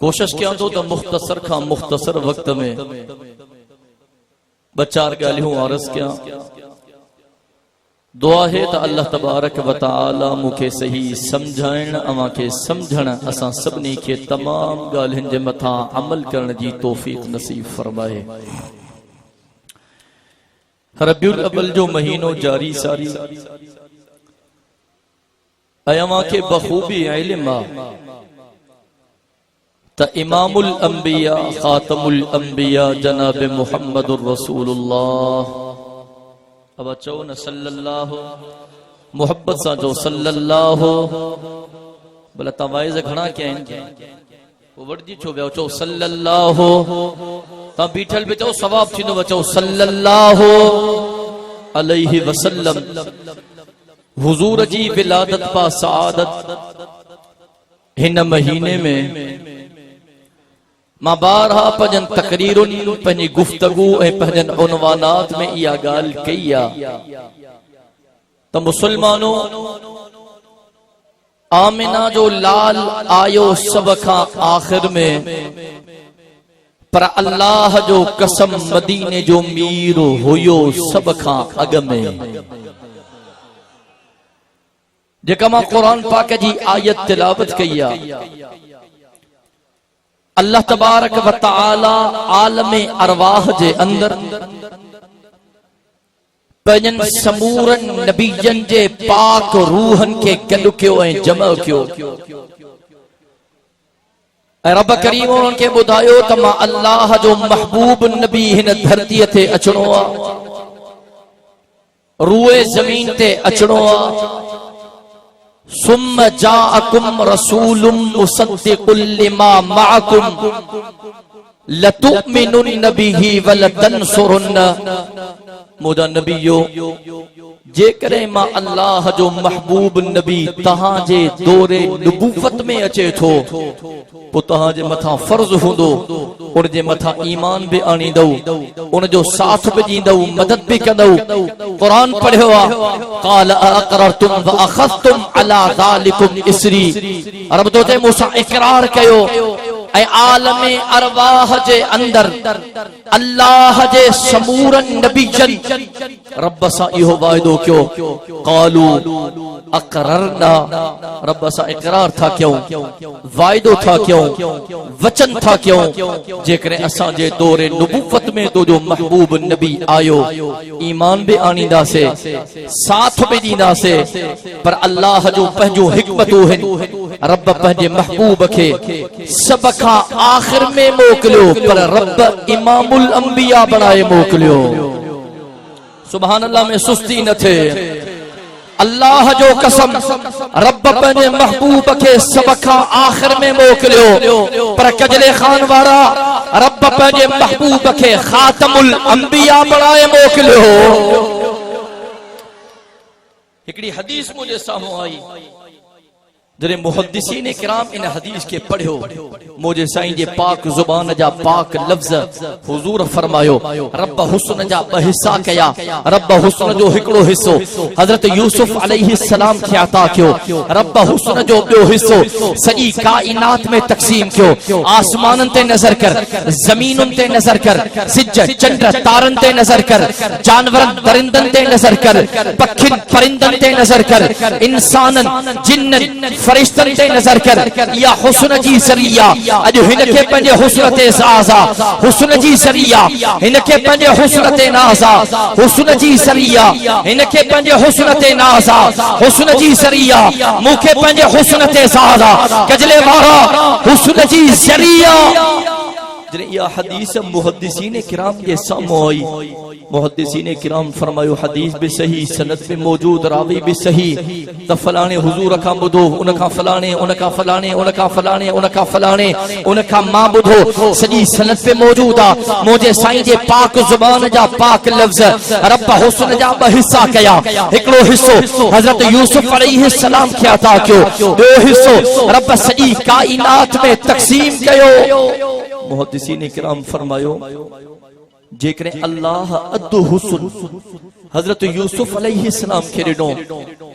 कोशिश कयां तो मुख्तसर खां मुख्तसर वक्त में बचार गालियों अर्ज कयां। दुआ है त अल्लाह तबारक व तआला मुखे सही समझाइण अवां खे समझण असां सभिनी खे तमाम गालियुनि जे मथां अमल करण जी तौफीक नसीब फरमाए। रबीउल अव्वल जो महीनो जारी सारी अवां खे बखूबी इल्म आ त इमामुल अंबिया खातमुल अंबिया जनाब मुहम्मदुर रसूलुल्लाह अब चो न सल्लल्लाहु मोहब्बत सा जो सल्लल्लाहु भला तवाइज घणा क्या वो वड़जी छो वियो चो सल्लल्लाहु ता बीठल बि चो सवाब थींदो चो सल्लल्लाहु अलैहि वसल्लम। हुजूर जी विलादत पा सआदत हिन महीने में मां बारहा पंजन तकरीरुन पंजी गुफ्तगू ए पंजन उनवानात में इया गाल कई आ त मुसलमानों आमिना जो लाल आयो सब खां आखिर में पर अल्लाह जो कसम मदीने जो मीर हुयो सब खां अग में। जेका मां कुरान पाक जी आयत तिलावत कई आ अल्लाह तबारक व तआला आलमे अरवाह जे अंदर पंजन समूरन नबीजन जे पाक रूहन के गॾु कयो ऐं जमा कयो ऐं रब करीम उन्हनि खे ॿुधायो त मां अल्लाह जो महबूब नबी हिन धरतीअ ते अचणो आ, रूए ज़मीन ते अचणो आ। सुम्म जाअकुम रसूलुम मुसद्दिकुल लिमा मअकुम लतुमिनुन बिही व लतंसुरुन। मुदा नबियो जेकरे मां अल्लाह जो महबूब नबी तहां जे दौरे नबूवत में अचे थो पो तहां जे मथा फर्ज हुंदो उन जे मथा ईमान भी आणींदो उन जो साथ भी ॾींदो मदद भी कंदो। कुरान पढ़ियो आ क़ाल अक़ररतुम व अख़ज़तुम अला ज़ालिकुम इसरी। रब तो ते मूंसां इक़रार कयो ऐं आलमे अरवाह जे अंदर अल्लाह जे समूरन नबीजन रब सां इहो वाइदो कयो क़ालू अक़ररना रब सां इक़रार था कयूं वाइदो था कयूं वचन था कयूं जेकरे असां जे दौरे नबूवत में तो जो महबूब नबी आयो ईमान भी आणींदासे साथ भी दींदासे पर अल्लाह जो पंहिंजो हिकमतूं आहिनि रब पंहिंजे महबूब खे सब खां आखिर में मोकिलियो पर रब इमामुल अंबिया बनाए मोकिलियो। सुभान अल्लाह में सुस्ती न थे। अल्लाह जो कसम रब पंहिंजे महबूब खे सब खां आखिर में मोकिलियो पर कजले खान वारा रब पंहिंजे महबूब खे खातमुल अंबिया बनाए मोकिलियो। हिकड़ी हदीस मुझे साम्हूं आई जरे मुहद्दिसीन किराम इन हदीस के पढ़ियो मुझे साईं जे पाक जुबान जा पाक लफ्ज हुजूर फरमायो रब हुस्न जा ब हिस्सा कया रब हुस्न जो हिकड़ो हिस्सो हजरत यूसुफ अलैहि सलाम खे अता कयो रब हुस्न जो ॿियो हिस्सो सॼी काइनात में तक़सीम कयो। आसमानन ते नज़र कर ज़मीनुन ते नज़र कर सिज चंड तारन ते नज़र कर जानवरन दरिंदन ते नज़र कर पखिन परिंदन ते नज़र कर इंसानन जिन्नन फरिश्तन ते नजर कर या हुस्न जी सरिया अज हिनके पंजे हुस्न ते साजा हुस्न जी सरिया हिनके पंजे हुस्न ते नाजा हुस्न जी सरिया हिनके पंजे हुस्न ते नाजा हुस्न जी सरिया मुखे पंजे हुस्न ते साजा कजले वारा हुस्न जी सरिया। या हदीस मुहद्दिसीन किराम के सामने आई मुहद्दिसीन किराम फरमायो हदीस भी सही सनद में मौजूद रावी भी सही त फलाने हुजूर का बुधो उनका फलाने उनका फलाने उनका फलाने उनका फलाने उनका मां बुधो सजी सनद पे मौजूद आ। मुझे साईं जे पाक जुबान जा पाक लफ्ज रब हुस्न जा ब हिस्सा कया एकड़ो हिस्सो हजरत यूसुफ अलैहि सलाम खे अता कयो ॿियो हिस्सो रब सजी काइनात में तक़सीम कयो। मुहद्दिसीन किराम फरमायो जेकरे अल्लाह अद हुस्न हजरत यूसुफ अलैहिस्सलाम के ॾिनो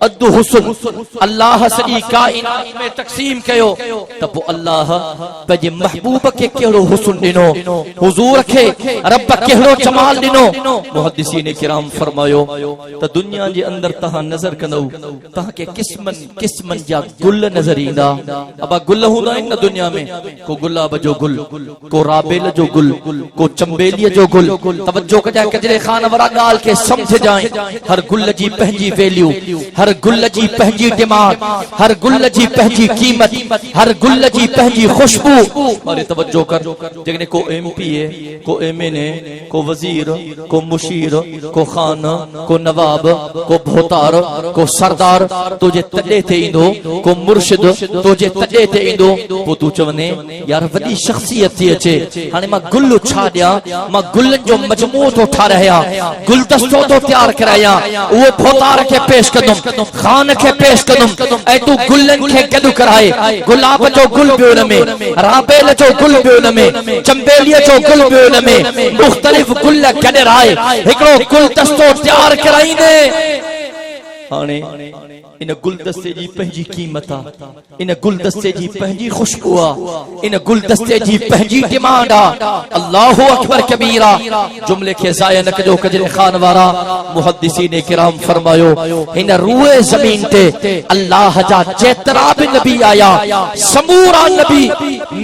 अद हुस्न अल्लाह सॼी काइनात में तक़सीम कयो त पोइ अल्लाह पंहिंजे महबूब खे कहिड़ो हुस्न ॾिनो, हुज़ूर खे रब कहिड़ो जमाल ॾिनो। मुहद्दिसीन किराम फरमायो त दुनिया जे अंदर तहां नज़र कंदो तहांखे क़िस्मनि क़िस्मनि जा गुल नज़र ईंदा। अबा गुल हूंदा आहिनि न दुनिया में, को गुलाब जो गुल, को राबेल जो गुल, को चंबेलीअ जो गुल। तवज्जो कजाए कजरे खान वारा ॻाल्हि खे समझ। हर गुल जी पंहिंजी वैल्यू, हर गुल जी पंहिंजी डिमांड, हर गुल जी पंहिंजी कीमत, हर गुल जी पंहिंजी खुशबू। और तवज्जो कर, जेकॾहिं को MP है, को MNA, को वजीर, को मुशीर, को खान, को नवाब, को भोतार, को सरदार तुझे तॾे ते ईंदो, को मुर्शिद तुझे तॾे ते ईंदो, पोइ तूं चवंदे यार वॾी शख्सियत थी अचे, हाणे मां गुल छा ॾियां, मां गुलनि जो मजमू थो ठारायां, गुलदस्तो थो तैयार कराया, वो भोतार के पेश कदम, खान के पेश कदम, ऐ तू गुलन के गॾु कराए। गुलाब जो गुल भी उनमें, राबेल जो गुल भी उनमें, चंबेलिया जो गुल भी उनमें, मुख्तलिफ गुल गॾराए हिकिड़ो गुलदस्तो तैयार कराईंदे। हाणे इन गुलदस्ते जी पंहिंजी क़ीमत आ, इन गुलदस्ते जी पंहिंजी खुशबू आ, इन गुलदस्ते जी पंहिंजी डिमांड आ। अल्लाहु अकबर कबीरा। जुमले खे ज़ाया न कजो कजरे खान वारा। मुहद्दिसीन किराम फरमायो इन रूए ज़मीन ते अल्लाह जा जेतिरा भी नबी आया, समूरा नबी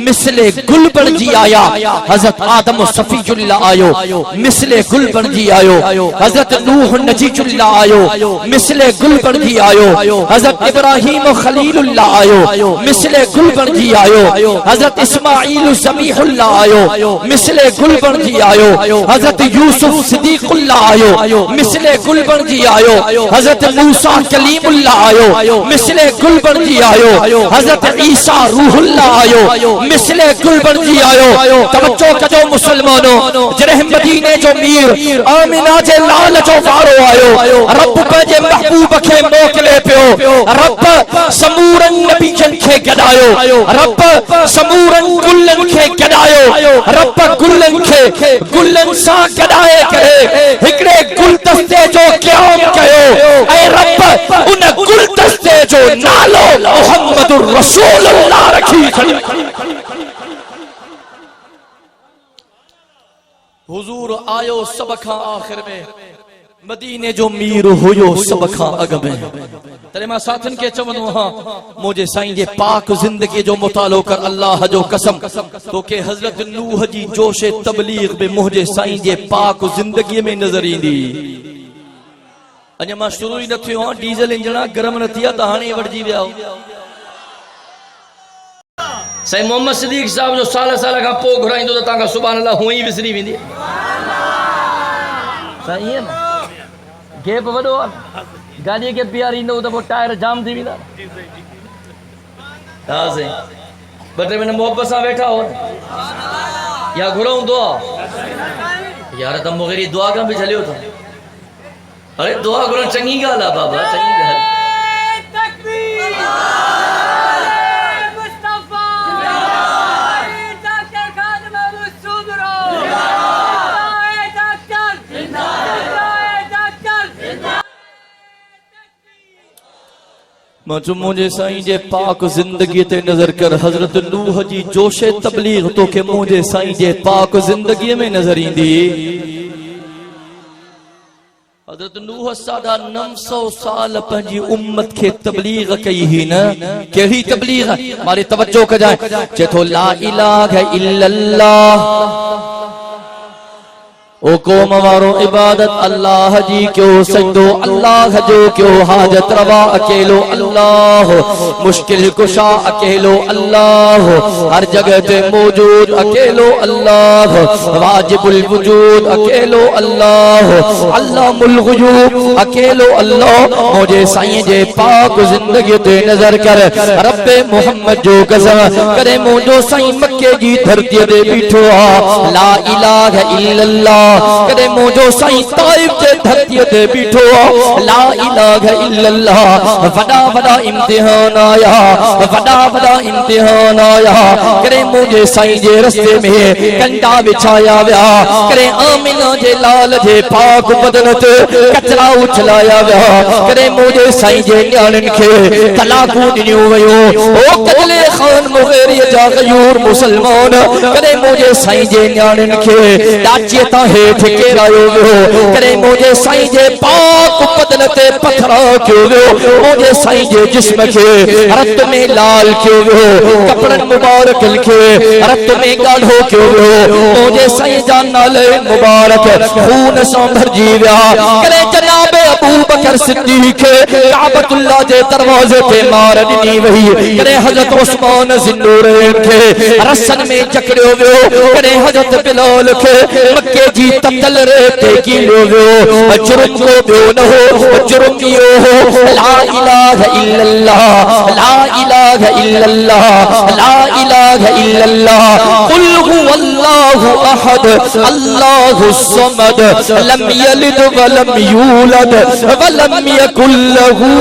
मिसले गुल बणजी आया। हज़रत आदम सफ़ीयुल्लाह आयो, मिसले गुल बणजी आयो। हज़रत नूह नजीजुल्लाह आयो, मिसले गुल बणजी आयो। हज़रत इब्राहिम खलीलुल्लाह आयो, मिसले गुल बणजी आयो। हज़रत इस्माइल ज़बीहुल्लाह आयो, मिसले गुल बणजी आयो। हज़रत यूसुफ सिद्दीकुल्लाह आयो, मिसले गुल बणजी आयो। हज़रत मूसा कलीमुल्लाह आयो, मिसले गुल बणजी आयो। हज़रत ईसा रूहुल्लाह आयो, मिसले गुल बणजी आयो। तवज्जो कजो मुसलमानो, जॾहिं मदीने जो मीर आमिना जे लाल जो वारो आयो, रब पंहिंजे महबूब खे मोकिले पियो। रब समूरन नबीजन खे गॾायो, रब समूरन गुलन खे गॾायो, रब गुलन खे गुलन सां गॾाए करे हिकिड़े गुलदस्ते जो क़याम कयो ऐं रब उन गुलदस्ते जो नालो मुहम्मदुर रसूलुल्लाह रखी छॾियो। हुजूर आयो सब खां आखिर में, मदीने जो मीर हुयो सब खां अॻ में। तॾहिं मां साथियुनि खे चवंदो आहियां, मुंहिंजे साईं जे पाक ज़िंदगी जो मुतालो कर। अल्लाह जो कसम तोखे हज़रत नूह जी जोश तबलीग में मुंहिंजे साईं जे पाक ज़िंदगी में नज़र ईंदी। अञा मां शुरू ई न थियो आहियां, डीज़ल इंजन गरम न थिया त हाणे वठिजी विया। साईं मोहम्मद सिद्दीक साहब जो साल साल खां पोइ घुराईंदो त तव्हांखां सुभाणे अल्लाह हूअं ई विसरी वेंदी। साईं ईअं न गैप वॾो आहे, गाॾीअ खे बीहारींदो त पोइ टायर जाम थी वेंदा। हा साईं, ॿ टे महीना मोहबत सां वेठा हो या घुरऊं दुआ यार, त मूंखे दुआ खां बि झलियो था। अरे दुआ घुरण चङी ॻाल्हि आहे बाबा, चङी ॻाल्हि। मुझे साईं जे पाक जिंदगी ते नजर कर। हजरत नूह जी जोशे तबलीग तो के मुझे साईं जे पाक जिंदगी में नजर ईंदी। हजरत नूह सादा 900 साल पंहिंजी उम्मत के तबलीग कई ही न। केड़ी तबलीग? मारी तवज्जो कजाए, चेतो ला इलाहा इल्लल्लाह। ओ कौम वारो इबादत अल्लाह जी क्यों, सजदो अल्लाह जो क्यों, हाजत रवा अकेलो अल्लाह, मुश्किल कुशा अकेलो अल्लाह, हर जगह पे मौजूद अकेलो अल्लाह, वाजिबुल वजूद अकेलो अल्लाह, अल्लाहुल गुयूब अकेलो अल्लाह। मुझे साईं जे पाक जिंदगी ते नजर कर। रब्बे मोहम्मद जो कसम करे, मुझो साईं मक्के जी धरती ते बीठो आ। ला इलाहा इल्लल्लाह कदे मुझो साईं ताइफ जे धरती ते बीठो ला इलाहा इल्लल्लाह वडा वडा इम्तिहान आया वडा वडा इम्तिहान आया करे मुझे साईं जे रस्ते में कंडा बिछाया विया करे आमिना जे लाल जे पाक बदन ते कचरा उछलाया विया करे मुझे साईं जे न्याणन के तलाकू दिनियो वयो ओ कदले खान मुगेरी जा गयूर मुसलमान करे मुझे साईं जे न्याणन के डाचे ता हेठ केरायो वियो करे मुझे साईं जे पाक बदन ते पथरा क्यों वियो मुझे साईं जे जिस्म के रत में लाल क्यों वियो कपड़न मुबारक के रत में गाढ़ो क्यों वियो मुझे साईं जा नाले मुबारक खून से भरजी विया करे जनाब अबू बकर सिद्दीक काबतुल्लाह जे दरवाजे ते मार दी वही करे हजरत उस्मान जिन्नूरैन के रसन में जकड़ियो वियो करे हजरत बिलाल के मक्के जी ततल रेते की लो वियो जुर्म को वियो न हो जुर्म कियो हो ला इलाहा इल्लल्लाह ला इलाहा इल्लल्लाह ला इलाहा इल्लल्लाह कुल हुवल्लाहु अहद अल्लाहु समद लम यलिद व लम यूलद व लम यकुल लहू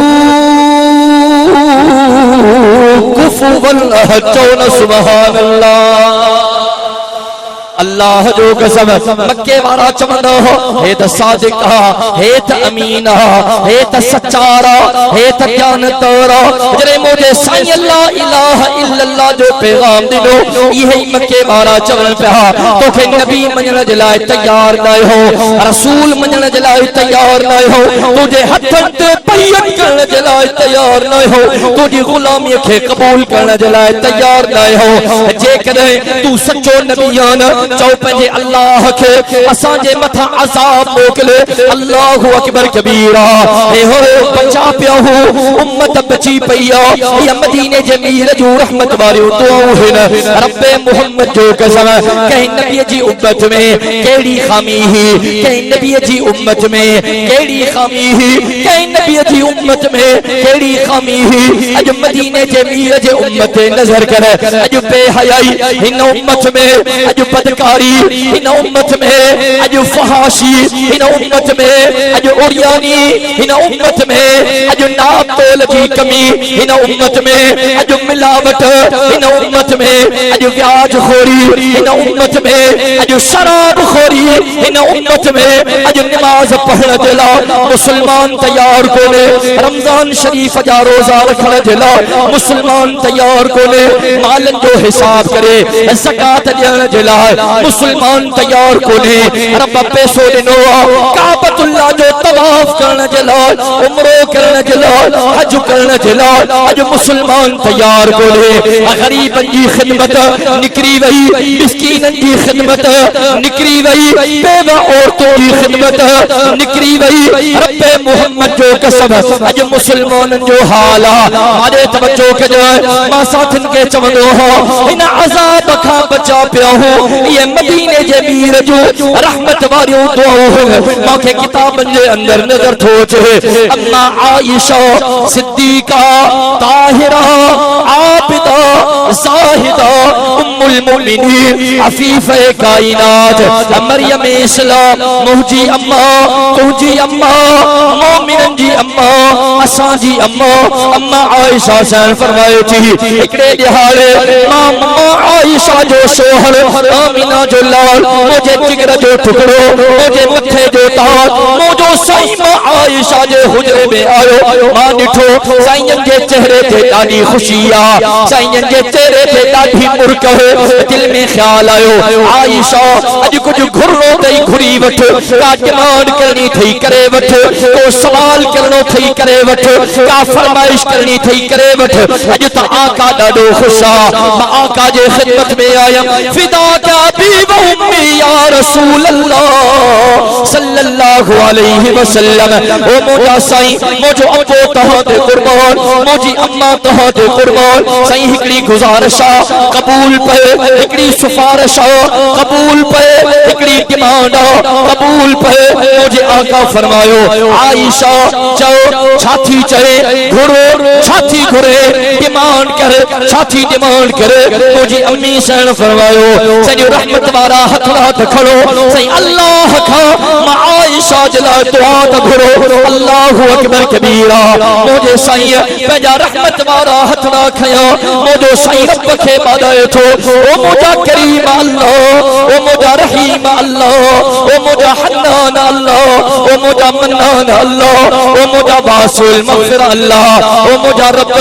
कुफुवन अहद सुभान अल्लाह अल्लाह जो कसम मक्के वाला चवंदो हे त सादिका हे त अमीना हे त सच्चारा हे त जानतोरा जरे मुझे साईं अल्लाह इलाहा इल्लल्लाह जो पैगाम दिनो यही मक्के वाला चवन पिया तोखे नबी मनण जे लाए तैयार न हो रसूल मनण जे लाए तैयार न हो तुझे हथन ते पैयत करण जे लाए तैयार न हो तुझी गुलामी के कबूल करण जे लाए तैयार न हो जे कदे तू सच्चो नबियान चौ पंजे अल्लाह के असा जे मथा अजाब मोकले अल्लाहु अकबर कबीरा हे हो बचा पिया हो उम्मत बची पईया या मदीने जे मीर जो रहमत वाली दुआओं है न रब्बे मोहम्मद जो कसम कहीं नबी जी उम्मत में केड़ी खामी ही कहीं नबी जी उम्मत में केड़ी खामी ही कहीं नबी जी उम्मत में केड़ी खामी ही अज मदीने जे मीर जे उम्मत नजर करे अज बेहयाई इन उम्मत में अज बदकारी इन उम्मत में अज फहाशी इन उम्मत में अज उरियानी इन उम्मत में अज नाप तोल की कमी इन उम्मत में अज मिलावट इन उम्मत में अज व्याज खोरी इन उम्मत में अज शराब खोरी इन उम्मत में अज नमाज पढ़ण जे लाइ मुसलमान तैयार कोने रमजान शरीफ जा रोजा रखण जे लाइ मुसलमान तैयार कोने मालन जो हिसाब करे ज़कात ॾियण जे लाइ मुसलमान तैयार कोने रब पैसो दिनो काबतुल्लाह जो तवाफ करण जे लाइ उम्रो करण जे लाइ हज करण जे लाइ अज मुसलमान तैयार कोने गरीबन जी खिदमत निकरी वई मिस्कीनन जी खिदमत निकरी वई बेवा औरतों की खिदमत निकरी वई रब्बे मोहम्मद जो कसम अज मुसलमानन जो हाल मारे तवज्जो कजो मां साथन के चवंदो हो इन अजाब खां बचा पिया हो ये मदीने जे मीर जो रहमत वारियो दुआओं मांखे किताबन जे अंदर नजर थो अचे अम्मा आयशा सिद्दीका ताहिरा आबिदा ज़ाहिदा उम्मुल मोमिनीन अफीफे कायनात मरियम इस्लाम मुहजी अम्मा तुजी अम्मा मोमिनन जी अम्मा असा जी अम्मा अम्मा आयशा सन फरमाए थी एकड़े दिहाड़े अम्मा आयशा जो सोहर आमिना जो लाल मुझे जिगर जो टुकड़ो मुझे मथे जो ताज मुझो साईं मां आयशा जे हुजरे में आयो मां डिठो साईं जे चेहरे ते ॾाढी खुशी आ साईं जे चेहरे ते ॾाढी मुर्क दिल में ख्याल आयो आयशा अज कुछ घुरनो तई घुरी वठ का डिमांड करनी थई करे वठ को सवाल करनो थई करे वठ का फरमाइश करनी थई करे वठ अज त आका ॾाढो खुश आ मां आका जे खिदमत में आयम फिदा का भी वो उम्मी या रसूल अल्लाह सल्लल्लाहु अलैहि वसल्लम ओ मोजा साईं मोजो अबो तहां दे कुर्बान मोजी अम्मा तहां दे कुर्बान साईं हिकड़ी गुजारिश कबूल पे हिकड़ी सिफारिश कबूल पे हिकड़ी डिमांड कबूल पे मुझे आका फरमायो आयशा चओ छाती चए घुरो छाती घुरे डिमांड करे छाती डिमांड करे मुझे अम्मी सैन फरमायो सॼो रहमत वारा हथ रात खड़ो सही अल्लाह खा मां आयशा जला दुआ त घुरो अल्लाहु अकबर कबीरा मुझे साईं पंहिंजा रहमत वारा हथ ना खया मुझो साईं रब खे बादाए थो ओ मुझा करीम अल्लाह ओ मुझा रहीम अल्लाह ओ मुझा हन्नान अल्लाह ओ मुझा मन्नान अल्लाह ओ मुझा वासिल मगफिर अल्लाह ओ मुझा रब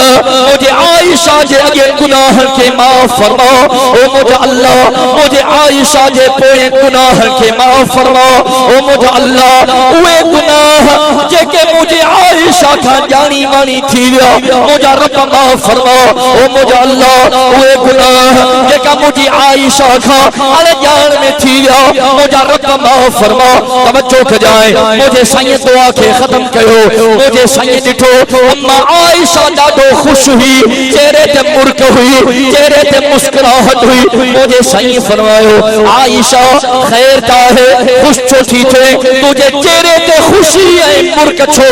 मुझे आयशा जे अगे गुनाह के माफ फरमा ओ मुझा अल्लाह मुझे आयशा जे पोए गुनाह के माफ फरमा ओ मुझा अल्लाह उए गुनाह जेके मुझे आयशा का जानी मानी थी विया मुझा रब माफ फरमा ओ मुझा अल्लाह उए गुनाह जेका मुझे आयशा का अनजान में थी विया मुझा रब माफ फरमा तवज्जो कजाए मुझे साईं दुआ के खत्म कयो मुझे साईं दिठो अम्मा आयशा ॾाढो खुश हुई चेहरे ते मुर्क हुई चेहरे ते मुस्कुराहट हुई मुझे साईं फरमायो आयशा खैर का है खुश छो थी थे तुझे चेहरे ते खुशी है मुर्क छो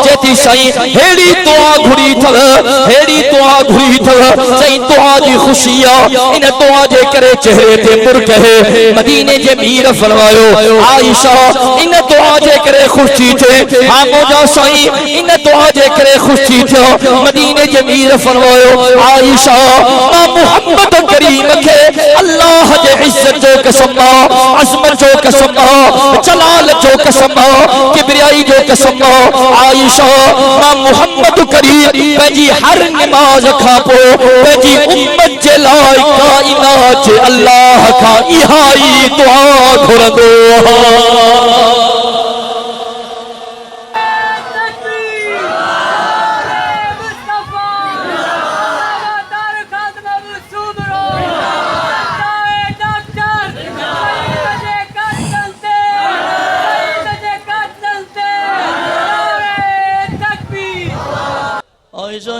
जेती साईं हेड़ी दुआ घुरी थव हेड़ी दुआ घुरी थव साईं दुआ जी खुशी इन दुआ जे करे चेहरे ते मुर्क है मदीने जे मीर फरमायो आयशा इन दुआ जे करे खुश थी थे हां मोजा साईं इन दुआ जे करे खुश थी थे मदीने जे मीर फरमायो आयशा मां मोहम्मद करीम के अल्लाह जे इज्जत जो कसम अजमत जो कसम जलाल जो कसम किबरियाई जो कसम आयशा मां मोहम्मद करीम पंहिंजी हर नमाज खां पोइ पंहिंजी उम्मत जे लाइ काइनात जे अल्लाह खां इहा ई दुआ घुरंदो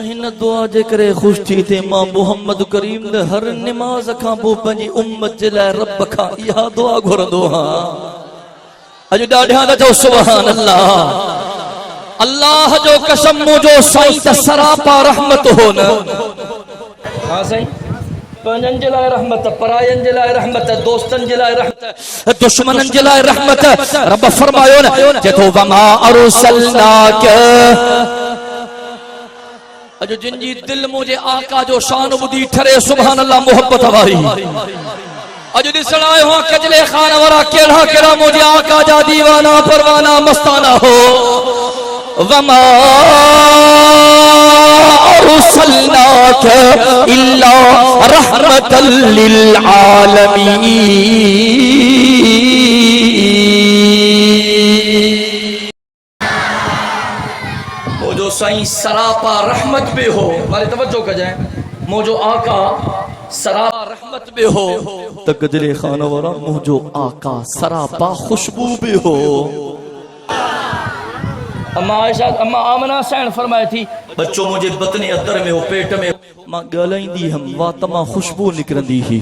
हिन दुआ जे करे खुश थी थे मां मोहम्मद करीम ने हर नमाज खां पोइ पंहिंजी उम्मत जे लाइ रब खां इहा दुआ घुरंदो हां अॼु ॾाढा त चओ सुभान अल्लाह अल्लाह जो कसम मुंहिंजो साईं त सरापा रहमत हो न हां साईं पंहिंजनि जे लाइ रहमत परायनि जे लाइ रहमत दोस्तनि जे लाइ रहमत दुश्मननि जे लाइ रहमत रब फरमायो न जेको वमा अरसलनाक अजो जिनजी दिल मुझे आका जो शान बुधी ठरे सुभान अल्लाह मोहब्बत वारी अजो दिसण आयो हां कजले खान वारा केड़ा केड़ा मुझे आका जा दीवाना परवाना मस्ताना हो वमा अरसलनाक इल्ला रहमतल लिल आलमीन मोजो साईं सरापा रहमत बे हो मारे तवज्जो कजाए मोजो आका सरापा रहमत बे हो तकदरे खान वाला मोजो आका सरापा खुशबू बे हो अम्मा आयशा अम्मा आमना सैन फरमाई थी बच्चों मुझे बतने अदर में हो पेट में मां गलाईंदी हम वा तमा खुशबू निकरंदी ही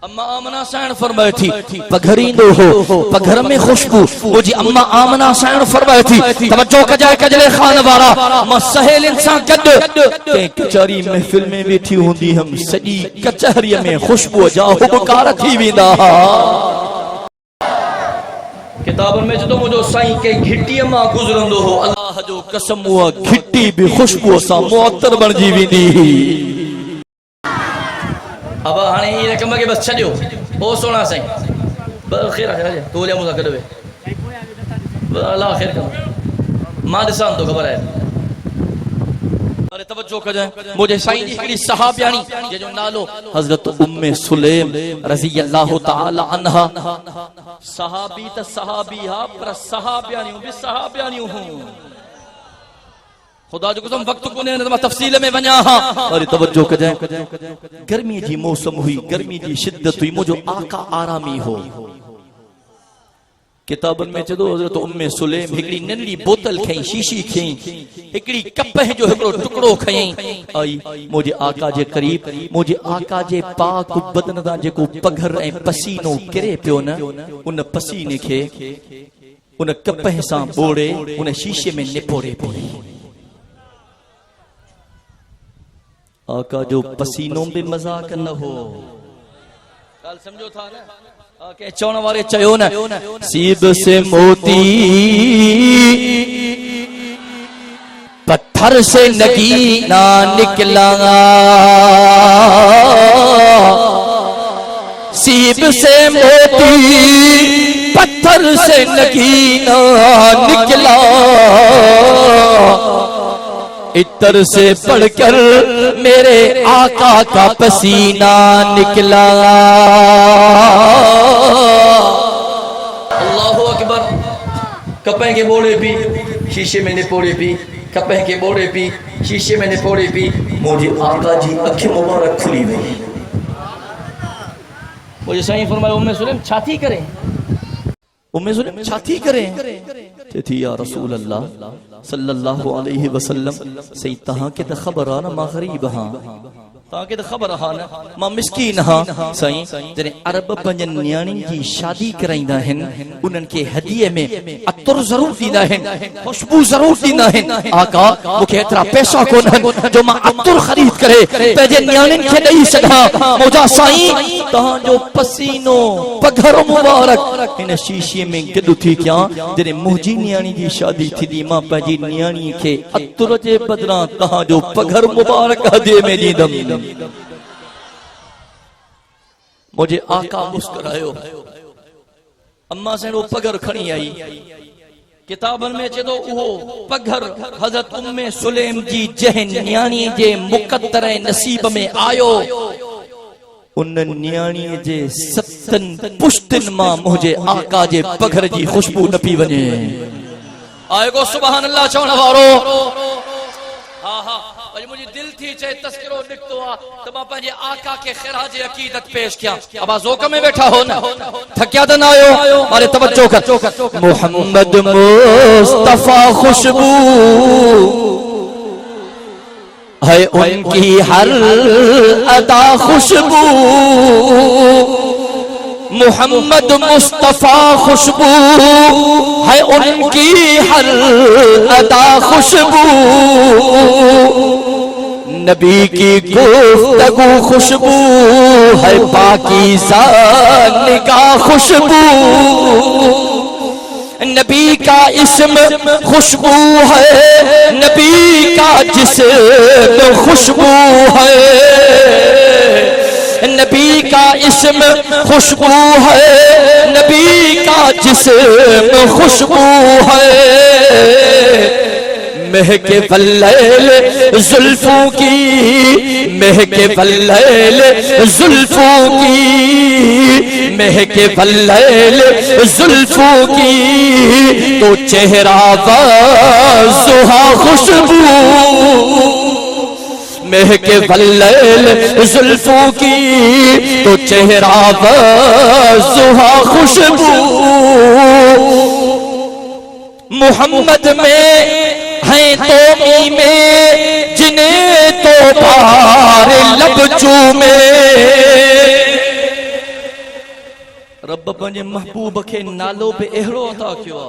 अम्मा आमना सैन फरमाई थी पघरींदो हो पघर में खुशबू मुझी अम्मा आमना सैन फरमाई थी तवज्जो कजाए कजले खान वारा मां सहेल इंसान गड ते कचहरी महफिल में बैठी हुंदी हम सजी कचहरी में खुशबू जा हुबकार थी वेंदा किताबन में जो मुझो साईं के घिट्टी मां गुजरंदो हो अल्लाह जो कसम हुआ घिट्टी भी खुशबू सा मुअत्तर बनजी वेंदी अब हाने ये रकम के बस छडियो ओ सोना साईं खैर है तो ले मुसा कदवे अल्लाह खैर कर मां दिसान तो खबर है अरे तवज्जो कजाए मुझे साईं जी हिकड़ी सहाबियानी जे जो नालो हजरत उम्मे सुलेम रजी अल्लाह ताला अन्हा सहाबी त सहाबी हा पर सहाबियानी भी सहाबियानी हूं खुदा जो कसम वक्त कोने न तफसील में वना हां अरे तवज्जो कजाए गर्मी जी मौसम हुई गर्मी जी शिद्दत हुई मुझो आका आरामी हो किताबन में चदो हज़रत उम्मे सुलेम हिकड़ी नंढड़ी बोतल खई शीशी खई हिकड़ी कपह जो हिकड़ो टुकड़ो खई आई मुझे आका जे करीब मुझे आका जे पाक बदन दा जेको पघर ए पसीनो किरे पियो न उन पसीने खे उन कपह सां बोड़े उन शीशे में निपोड़े पई। आका जो पसीनो भी मजाक न हो गाल समझो था ना के चौण वारे चयो न सीब से मोती पत्थर से नगीना निकला सीब से मोती पत्थर से नगीना निकला इतर से पढ़कर मेरे आका का पसीना निकला। अल्लाहु अकबर। कपह के बोड़े भी शीशे में निपोड़े भी कपह के बोड़े भी शीशे में निपोड़े भी मुझे आका जी अखि मुबारक खुली हुई। मुझे सही फरमाया उम्मे सुलेम छाती करें उम्मे सुलेम छाती करें थी या रसूल अल्लाह सल्लल्लाहु अलैहि वसल्लम सही तहां के त खबर आ न मा गरीब हां तहां के त खबर हा न मा मिस्कीन हां सही जने अरब पंजन न्याणी जी शादी कराइंदा हन उनन के हदिये में अतर जरूर दींदा हन खुशबू जरूर दींदा हन। आका मुखे इतना पैसा कोन हन जो मा अतर खरीद करे पेजे न्याणिन के दई सदा मौजा साईं तहां जो पसीनो पघर मुबारक इन शीशे में गडु थी क्या जने मुजी न्याणी जी शादी थी दी मा पंजी न्याणी के अतर जे बदला तहां जो पघर मुबारक हदिये में दींदम। मुझे आका मुस्कुरायो अम्मा से वो पघर खणी आई किताबन में चदो उहो पघर हजरत उम्मे सुलेम जी जहन न्याणी जे मुकद्दर नसीब में आयो उन न्याणी जे सतन पुश्तिन मां मुझे आका जे पघर जी खुशबू न पी वने आएगो सुभान अल्लाह चवण वारो। हाँ हाँ मुझे दिल थी चाहे तस्करो निकतो आ तो मां पंहिंजे आका के खिराज अकीदत पेश किया। अब ज़ोक में बैठा हो न थकिया त न आयो मारे तवज्जो कर। मोहम्मद मुस्तफा खुशबू है उनकी हर अदा खुशबू मोहम्मद मुस्तफा खुशबू है उनकी हर अदा खुशबू नबी की गुफ्तगू खुशबू है पाकीज़ा निगाह खुशबू नबी का इस्म खुशबू है नबी का जिस्म खुशबू है नबी का इस्म खुशबू है नबी का जिस्म खुशबू है। महके वल्लैल जुल्फों की महके वल्लैल जुल्फों की महके वल्लैल जुल्फों की तो चेहरा वाज़ुहा खुशबू महके वल्लैल जुल्फों की तो चेहरा वाज़ुहा खुशबू मोहम्मद में है तो में जिन्हें तो पार लब चूमे रब पंहिंजे महबूब के नालो पे अहिड़ो अता कयो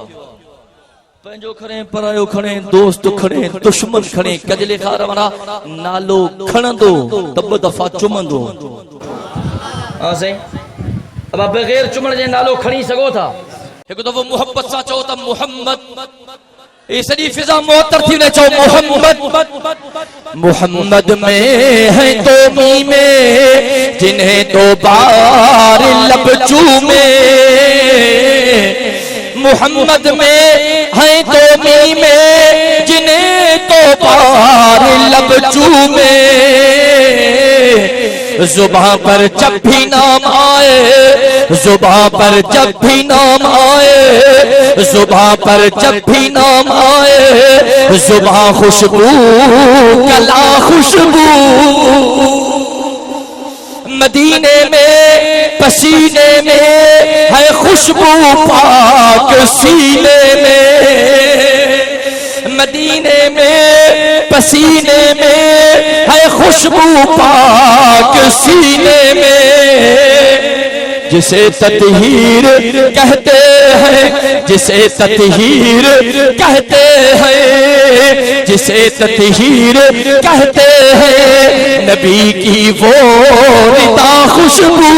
पंहिंजो खणे परायो खणे दोस्त खणे दुश्मन खणे कजले खार वारा नालो खणंदो तब दफ़ा चुमंदो। हां सही अब बगैर चुमण जे नालो खणी सघो था हिकु दफ़ो मोहब्बत सां चओ त मोहम्मद ये सदी फिजा मुअत्तर थी ने चो मोहम्मद मोहम्मद में है तो मी में जिन्हें दो बार लब चूमे मोहम्मद में है तो मी में जिन्हें तो बार लब चूमे जुबां पर जब भी नाम आए जुबां पर जब भी नाम आए जुबां पर जब भी नाम आए जुबां खुशबू कला खुशबू मदीने में पसीने में है खुशबू पाक सीने में, मदीने में पसीने में है खुशबू पाक सीने में। जिसे ततहीर कहते हैं, जिसे ततहीर कहते हैं, जिसे ततहीर कहते हैं, नबी की वो रिदा खुशबू।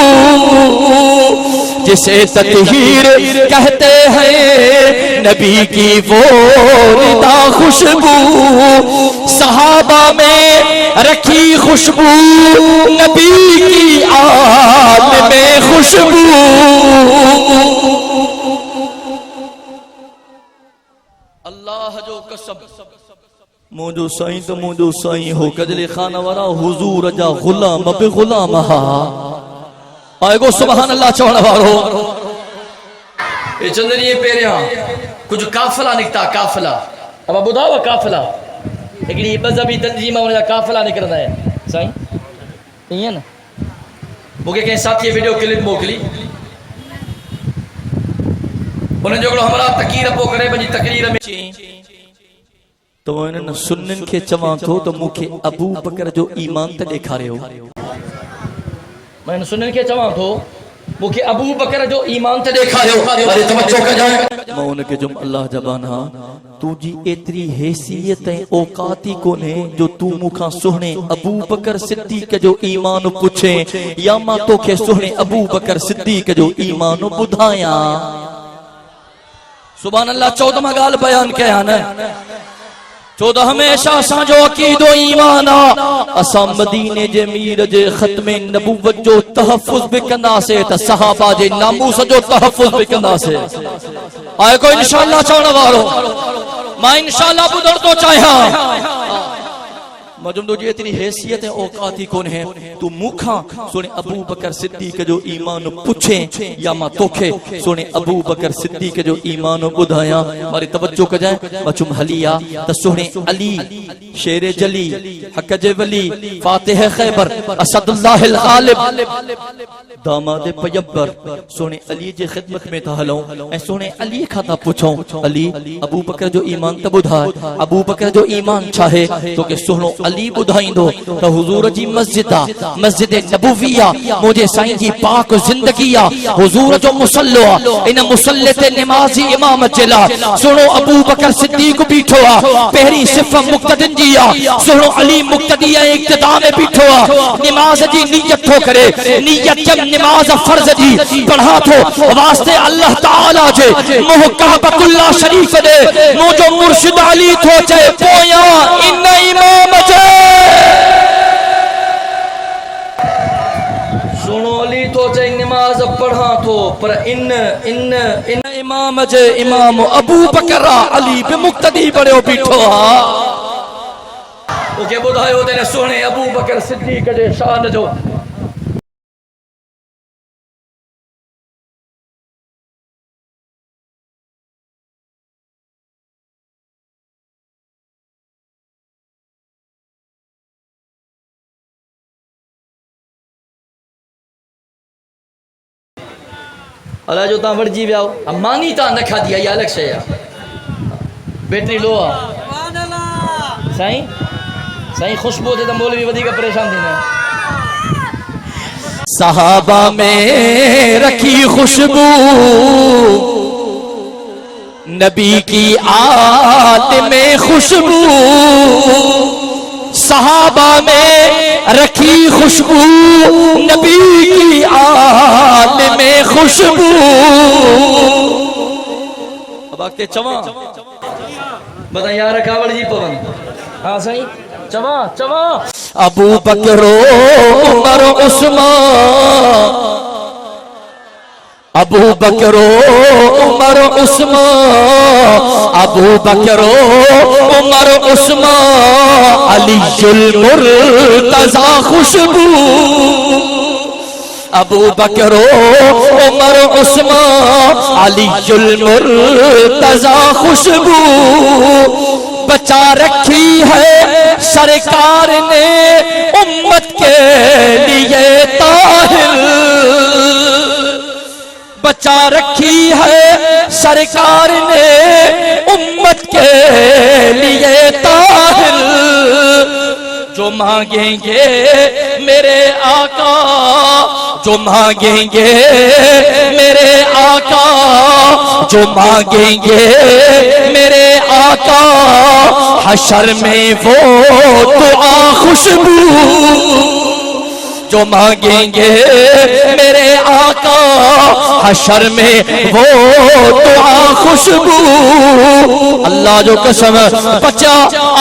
जिसे ततहीर कहते हैं, नबी की वो रिदा खुशबू। सहाबा में रखी खुशबू, नबी की आल में खुशबू। अल्लाह जो कसम मुझो साईं तो मुझो साईं हो कजले खाना वारा हुजूर जा गुलाम बे गुलाम हा आएगो सुभान अल्लाह चवण वारो। ए चंदरिए पेरिया कुछ काफिला निकता, काफिला अब बुधावा काफिला हिकिड़ी मज़हबी तंजीम उन जा काफिला निकरंदा है साईं ईअं न। मूंखे कंहिं साथीअ वीडियो क्लिप मोकिली, उन जो हिकिड़ो हमरा तक़रीर पोइ करे पंहिंजी तक़रीर में तो इन्हनि सुन्निन खे चवां थो त मूंखे अबू बकर जो ईमान त ॾेखारियो। मैं सुन्निन खे चवां थो मूंखे अबू बकर जो ईमान त ॾेखारियो। अरे तवज्जो कजाए मां उनखे जुम अल्लाह जबान हा तुझी एतरी हैसियत ऐं औकात ई कोन्हे जो तू मूंखां सुहिणे अबू बकर सिद्दीक़ जो ईमान पुछे या मां तोखे सुहिणे अबू बकर सिद्दीक़ जो ईमान ॿुधायां। सुभान अल्लाह 14 ॻाल्हि बयान कया न। 14 हमेशा असांजो अकीदो ईमान आ। असां मदीने जे मीर जे ख़त्मे नबूवत जो तहफ़्फ़ुज़ बि कंदासीं त सहाबा जे नामूस जो तहफ़्फ़ुज़ बि कंदासीं। आए को इंशाअल्लाह चवण वारो मां इंशाअल्लाह ॿुधण थो चाहियां। मजमदो जी इतनी हैसियत औकात ही कोन है तू मूंखां सुने अबू बकर सिद्दीक़ जो ईमान पुछे या मां तोखे सुने अबू बकर सिद्दीक़ जो ईमान ॿुधायां। मारी तवज्जो कजाए मचुम हलिया त सुने अली शेर जली हक जे वली फातिह खैबर असदुल्लाह अल गालिब दामाद पैगंबर सुने अली जे खिदमत में था हलूं ऐं सुने अली खां था पुछूं अली अबू बकर जो ईमान त ॿुधाए। अबू बकर जो ईमान छा है तोखे सुहिणो अली ॿुधाईंदो त हुजूर जी मस्जिद आ, मस्जिद नबवी आ, मुझे साईं जी पाक जिंदगी आ, हुजूर जो मुसल्लो आ। इन मुसल्ले ते नमाज़ी इमाम चला सुनो अबू बकर सिद्दीक़ बीठो आ। पहरी सिफ़ मुक्तदिन जी आ, सुनो अली मुक्तदी ऐं इक्तिदा में बीठो आ। नमाज जी नियत थो करे, नियत जब नमाज फर्ज जी पढ़ा थो वास्ते अल्लाह ताला जे मोह काबतुल्लाह शरीफ दे मुझो मुर्शिद अली थो चए पोया इन इमाम सुनो अली तो चे नमाज पढ़ा तो पर इन इन इन इमाम जे इमाम अबू बकर अली बि मुक्तदी बणियो बीठो आ। ओके ॿुधायो तेरे सोने अबू बकर सिद्दीक़ जे शान जो। अला जो ता वड़जी विया मानी ता न खाधी आई अलग शे बैटरी लो आ साईं साईं खुशबू ते मौलवी वधी का परेशान थींदा। सहाबा में रखी खुशबू नबी की आल में खुशबू। सहाबा में रखी खुशबू नबी की आल में खुशबू। अब आके चवा बता यार कावड़ जी पवन हाँ सही चवा चवा अबू बकरो उमर उस्मान अबू बकरो उमर उस्मान अबू बकरो उमर उस्मान अलीयुल मुर्तज़ा खुशबू। अबू बकरो उमर उस्मान अलीयुल मुर्तज़ा खुशबू। बचा रखी है सरकार ने उम्मत के लिए ताहिर, बचा रखी है सरकार ने उम्मत के लिए ताहिर। जो मांगेंगे मेरे आका, जो मांगेंगे मेरे आका, जो मांगेंगे मेरे आका, हशर में वो दुआ खुशबू, जो मांगेंगे मेरे आका, हशर में वो दुआ खुशबू। अल्लाह जो कसम बच्चा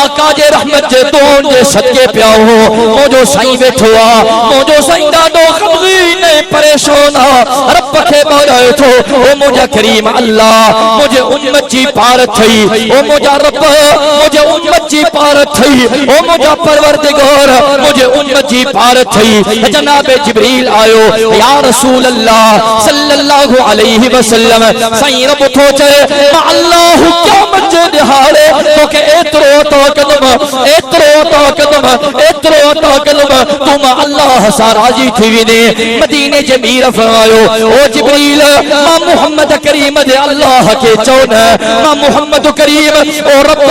आका जे रहमत जे तोन जे सदके पिया हो, मुझो साईं बैठो आ, मुझो साईं ॾाढो ग़मगीन परेशान आ, रब खे ॿुधाए थो ओ मुंहिंजा करीम अल्लाह, मुझे उम्मत जी पार थई, ओ मुंहिंजा रब, मुझे उम्मत जी पार थई, ओ मुंहिंजा परवरदिगार, मुझे उम्मत जी पार थई। जनाबे जिब्रील आयो, या रसूल अल्लाह सल्लल्लाहु अलैहि वसल्लम, साईं रब थो चए मां अल्लाह क़यामत जे ॾिहाड़े तोखे एतिरो अता कंदुमि, एतिरो अता कंदुमि, एतिरो अता कंदुमि, तूं मां अल्लाह सां राज़ी थी वेंदे। मदीने जे मीर फरमायो, ओ जिब्रील मां मुहम्मद करीम दे अल्लाह के चओ न, मां मुहम्मद करीम ओ रब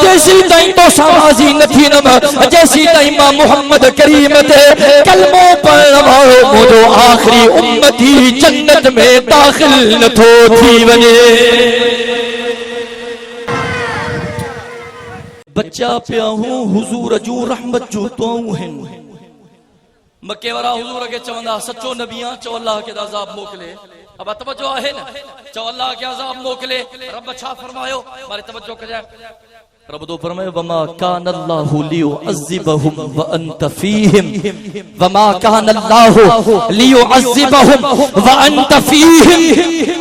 जेसी ताईं तोसां राज़ी न थींदुमि, जेसी ताईं मां मुहम्मद करीम ते कलमो पढ़ण वारो मुंहिंजो आख़िरी उम्मती जन्नत में दाख़िल नथो थी वञे। बच्चा पिया हूं हुजूर जूं रहमत जूं दुआऊं आहिनि। मके वारा हुजूर खे चवंदा सचो नबी आ, चओ अल्लाह खे अज़ाब मोकिले। अब तवज्जो आहे न, चओ अल्लाह खे अज़ाब मोकिले। रब छा फरमायो, मारे तवज्जो कजाए। रब तो फरमायो वमा कान अल्लाहु लियुअज़्ज़िबहुम व अंत फीहिम, वमा कान अल्लाहु लियुअज़्ज़िबहुम व अंत फीहिम।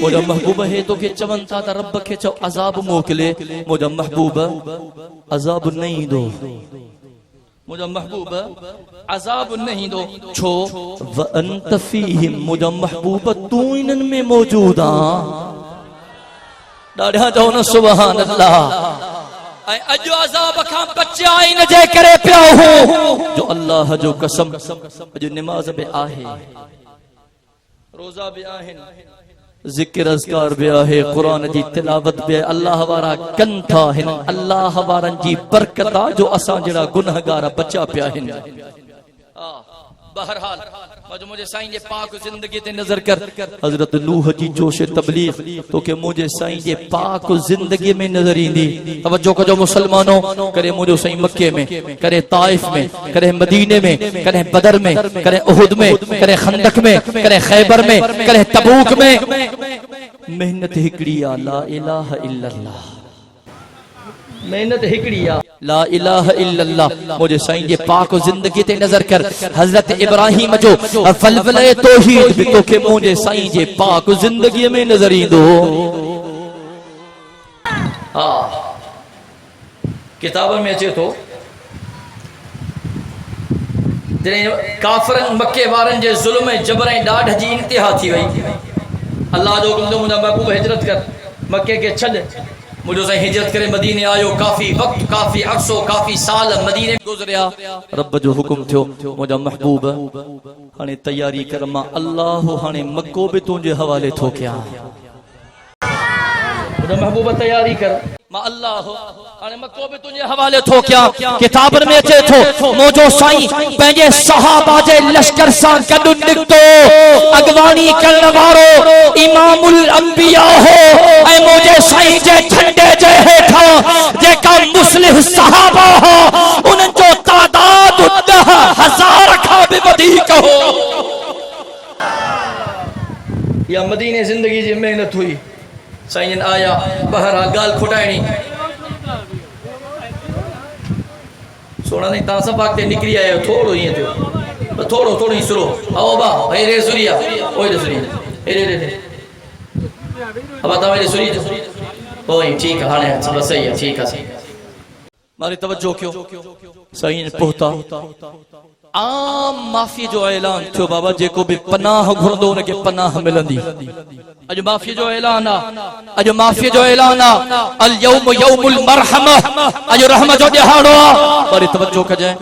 मुझा महबूब है तो के चवन था त रब खे चओ अज़ाब मोकिले, मुझा महबूब अज़ाब नहीं दो, मुझा महबूब अज़ाब नहीं दो। छो व अंत फीहिम, मुझा महबूब तू इनन में मौजूद आ। ॾाढा चओ न सुभान अल्लाह। अजो अज़ाब खां बचा इन जे करे पिया हूं, जो अल्लाह जो कसम अजो नमाज में आहे, रोजा भी आहिन, जिक्र अज़कार भी आहे, कुरान जी तिलावत भी, अल्लाह वारा कन था हिन, अल्लाह वारन जी बरकत जो असां जड़ा गुनहगार बचा पिया हिन। बहरहाल मुझे साईं जे पाक जिंदगी ते नजर कर। हजरत नूह जी जोश तबलीग तो के मुझे साईं जे पाक जिंदगी में नजर ईंदी। तवज्जो कजो मुसलमानों, करे मुझो साईं मक्के में, करे ताइफ में, करे मदीने में, करे बदर में, करे उहुद में, करे खंदक में, करे खैबर में, करे तबूक में। मेहनत हिकड़ी आ, ला इलाहा इल्लल्लाह, मेहनत हिकड़ी आ, ला इलाहा इल्लल्लाह। मुझे साईं जे पाक जिंदगी ते नजर कर। हजरत इब्राहिम जो फलफले तौहीद भी तोखे मुझे साईं जे पाक जिंदगी में नजर ईंदो। हाँ किताब में अचे तो काफरन मक्के वारन जे जुल्म जबर ॾाढ जी इंतिहा थी वई। अल्लाह जो हुक्म मुंहिंजा महबूब हिजरत कर, मक्के के छॾ। मुझो साईं हिजरत करे मदीने आयो, काफी वक्त, काफी अरसो, काफी साल मदीने गुजरिया। रब जो हुक्म थियो मुझा महबूब हाणे तैयारी कर, मां अल्लाह हाणे मक्को भी तुझे हवाले थो कयां। मुझा महबूब तैयारी कर, मां अल्लाह हाणे मक्को भी तुझे हवाले थो कयां। किताबन में अचे थो मुझो साईं पंहिंजे सहाबा जे लश्कर सां गॾु निकतो, अगवानी करण वारो इमामुल अंबिया हो। ऐं मुझे साईं जे झंडे जे हेठां जेका मुस्लिम सहाबा हो, उन्हनि जो तादाद 10,000 खां भी वधीक हो। या मदीने जिंदगी जी मेहनत हुई। साईं आया बहरा गाल खुटाइणी सोना नहीं ता सब आके निकली आयो, थोड़ो ही थियो, थोड़ो थोड़ो ही सुरो आओ बा ए रे सुरिया ओए रे सुरिया ए रे अब ता मेरे सुरिया ओए ठीक है, हाने सब सही है, ठीक है। मारी तवज्जो क्यों साईं ने पहुंचा आम माफ़ी जो ऐलान थियो बाबा, जेको भी पनाह घुरंदो उनखे पनाह मिलंदी। अॼु माफ़ी जो ऐलान आहे, अॼु माफ़ी जो ऐलान आहे। अल यौम यौमुल मरहमा, अॼु रहम जो ॾिहाड़ो आहे। वरी तवज्जो कजांइ,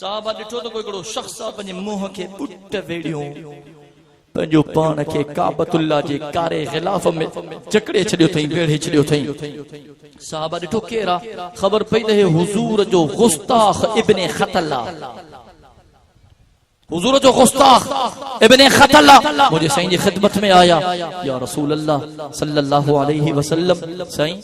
साहब ॾिठो त कोई हिकिड़ो शख़्स पंहिंजे मुंहं खे पुट वेड़ियो, पंहिंजो पाण खे काबतुल्लाह जे कारे ग़िलाफ़ में जकड़े छॾियो अथई, वेड़े छॾियो अथई। साहब ॾिठो केरु आहे? ख़बर पई त हे हुज़ूर जो गुस्ताख़ इब्ने ख़तला, हुजूर जो गुस्ताख इब्ने ख़तला मुझे साईं जी खिदमत में आया। या रसूल अल्लाह सल्लल्लाहु अलैहि वसल्लम, साईं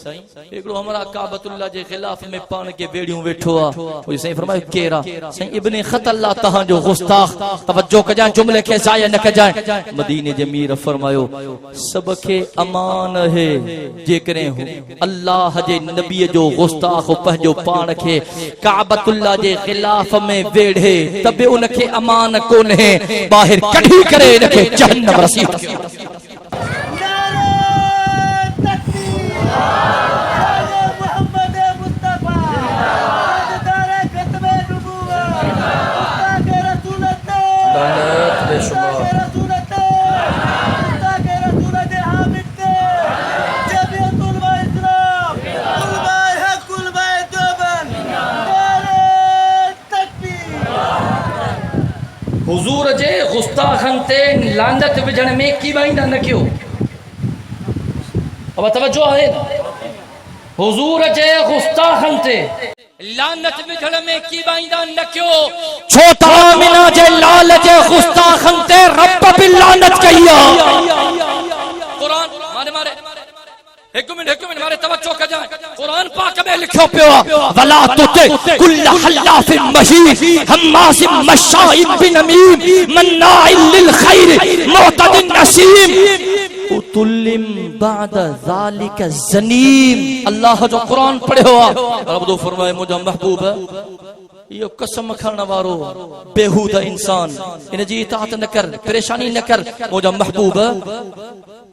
एकड़ो हमरा काबतुल्लाह जे खिलाफ में पान के बेड़ियों वेठो आ। मुझे साईं फरमायो केरा? साईं इब्ने ख़तला तहां जो गुस्ताख। तवज्जो कजां, जुमले के ज़ाया न कजां। मदीने जे मीर फरमायो सब के अमान है, जेकरे अल्लाह जे नबी जो गुस्ताख पंहिंजो पान के काबतुल्लाह जे खिलाफ में वेड़े तबे उनके अमान कौन है, बाहर कढ़ी करे इनके जहन्नम रसीद। हुजूर जे गुस्ताखन ते लानत विझण में की वाइंदा न कयो। अब तवज्जो है, हुजूर जे गुस्ताखन ते लानत विझण में की वाइंदा न कयो। छो त आमिना जे लाल जे गुस्ताखन ते रब भी लानत कई आ। कुरान मारे मारे एक मिनट मारे तवज्जो कजां। कुरान पाक में लिखो पियो वला तुते कुल्ल हल्लाफिन महीन हम्मासिम मशाइब बिनमीम मन्नाइल लिल खैर मुअतदिन नसीम उतुल्लिम बाद ज़ालिका ज़नीम। अल्लाह जो कुरान पढ़ियो आ, रब दो फरमाए मुझा महबूब यो कसम खणण वारो बेहूदा इंसान, इन जी इताअत न कर, परेशानी न कर। मुझा महबूब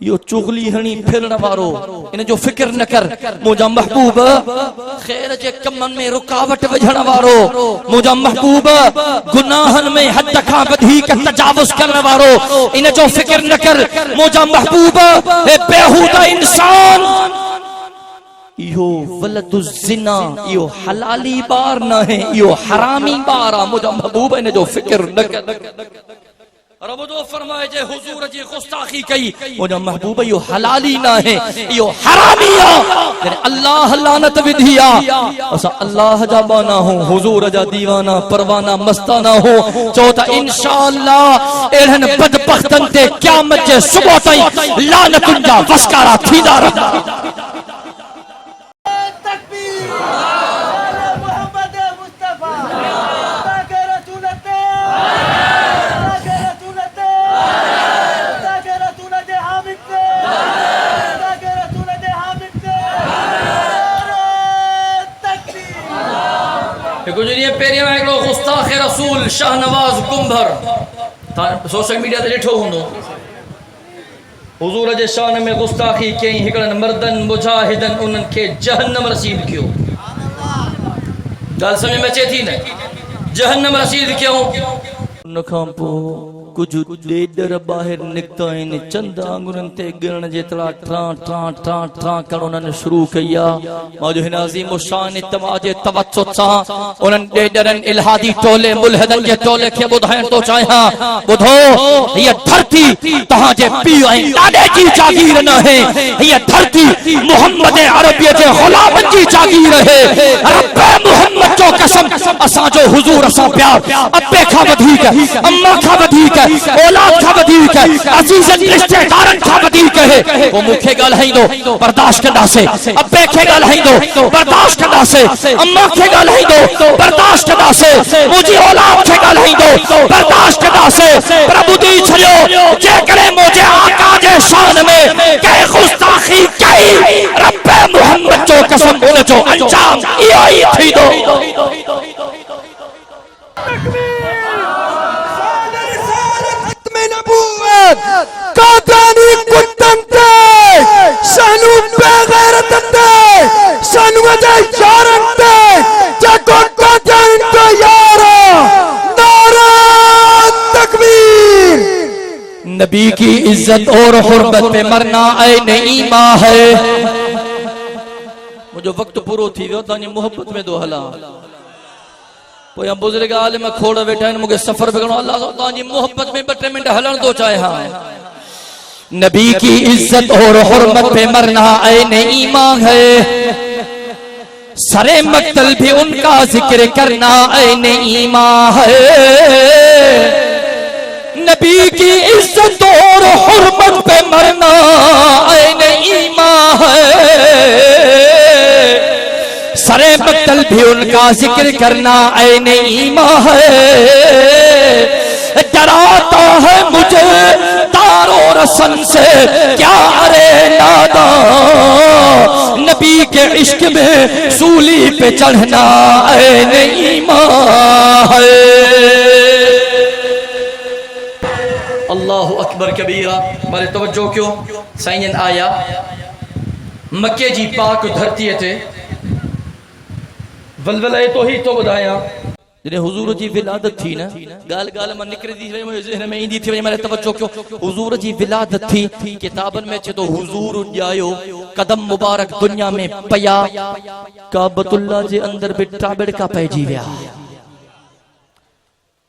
यो चुगली हणी फिरण वारो, इन जो फिक्र न कर। मुझा महबूब खैर जे कमन में रुकावट विझण वारो, मुझा महबूब गुनाहन में हद खां वधीक तजावुज करण वारो, इन जो फिक्र न कर। मुझा महबूब हे बेहूदा इंसान, यो वलदुज जिना, यो हलाली बार न है, यो हरामी बार आ। मुझा महबूब इन जो फिक्र न कर। रब दो फरमाए जे हुजूर जी गुस्ताखी कई, मुझा महबूब यो हलाली ना है, यो हरामी आ। यानी अल्लाह लानत विधिया, असा अल्लाह जा बाना हो, हुजूर जा दीवाना परवाना मस्ताना हो। चौथा इंशाअल्लाह एहन बदबख्तन ते क़यामत जे सुबह ताईं लानतुन जा वस्कारा थींदा रहंदा। गुजरिए पेरिया में एकड़ो गुस्ताख रसूल शाहनवाज कुंभर सोशल मीडिया ते ॾिठो हूंदो, हुजूर जे शान में गुस्ताखी कई, हिकड़न मर्दन मुजाहिदन उन्हनि खे जहन्नम रसीद कयो। ॻाल्हि समझ में अचे थी न? जहन्नम रसीद कयो। उन खां पोइ कुछ ॾेडर ॿाहिर निकिता आहिनि, चंद आंगुरनि ते गिणण जेतिरा ट्रां ट्रां ट्रां ट्रां करण उन्हनि शुरू कई आहे। मां जो हिन अज़ीम शान तव्हां जे तवज्जो सां उन्हनि ॾेडरनि इल्हादी टोले मुल्हिदनि जे टोले खे ॿुधाइण थो चाहियां। ॿुधो, हीअ धरती तव्हां जे पीउ ऐं ॾाॾे जी जागीर न आहे, हीअ धरती मुहम्मद अरबी जे ग़ुलामनि जी जागीर आहे। रब मुहम्मद जो कसम, असांजो हुजूर सां प्यार अब्बे खां वधीक, अम्मा खां वधीक, औलाद का वधीक, अजीज़न रिश्तेदारन का वधीक है। वो मुखे ॻाल्हाईंदो बर्दाश्त कंदासे, अब्बे खे ॻाल्हाईंदो बर्दाश्त कंदासे, अम्मा खे ॻाल्हाईंदो बर्दाश्त कंदासे, मुंहिंजी औलाद खे ॻाल्हाईंदो बर्दाश्त कंदासे। प्रभु दी छॾियो, जेकॾहिं मुंहिंजे आका जे शान में कंहिं गुस्ताखी कई, रब मुहम्मद जो कसम उन जो अंजाम इहो ई थींदो। कादानी कुत्तंते सानू बेगैरतंते सानू अजे यारंते जको कादानी तो यार ना इज्जत और हुर्मत पे मरना ऐन ईमान है। मुझे वक्त पूरो थी वियो तानी मोहब्बत में दो हला पोया बुजुर्ग आलिम खोड़ वेठा आहिनि मुझे सफर पे करणो अल्लाह तानी मोहब्बत में 2 मिनट हलण दो चाहे। हाँ नबी की इज्जत और हुर्मत पे मरना ऐन ईमान है। सरे मक्तल भी उनका जिक्र करना ऐन ईमान है। नबी की इज्जत और हुर्मत पे मरना ऐन ईमान है। सरे मक्तल भी उनका जिक्र करना ऐन ईमान है। डराता है मुझे तारो रसन से क्या अरे नादा, नबी के इश्क में सूली पे चढ़ना ऐन ईमान है। अल्लाहु अकबर कबीरा। मारे तवज्जो क्यों साईं आया मक्के जी पाक धरती ते वलवले तो ही तो बुधाया जने हुजूर जी विलादत थी ना गाल गाल में निकरी थी मुझे ज़हन में ईंदी थी मारे तवज्जो क्यों हुजूर जी विलादत थी किताबन में चे तो हुजूर जायो कदम मुबारक दुनिया में पया काबतुल्लाह जे अंदर बिटा बिड़का पैजी विया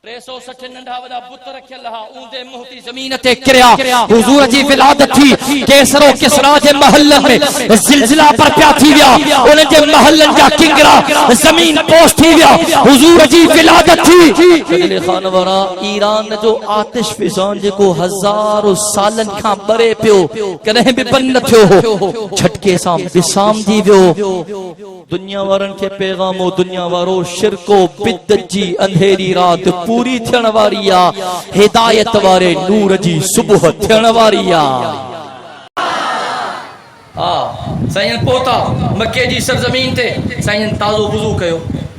360 नंढा वडा बुत रखियल हा ऊंदे मोहती जमीन ते किरिया। हुजूर जी विलादत थी केसरो किसरा जे महलन में जिलजिला पर प्या थी विया उन जे महलन जा किंगरा जमीन पोस थी विया। हुजूर जी विलादत थी अगले खान वारा ईरान जो आतिश फिजान जेको हजारों सालन खां बरे पियो कने भी बंद थियो हो झटके सां विसाम जी वियो। दुनिया वारन के पैगामो दुनिया वारो शिरको बिदत जी अंधेरी रात पूरी थियण वारी आ। हिदायत वारे नूर जी सुबह थियण वारी आ। साईं पहुता मक्के जी सरजमीन ते साईं ताज़ो वुज़ू कयो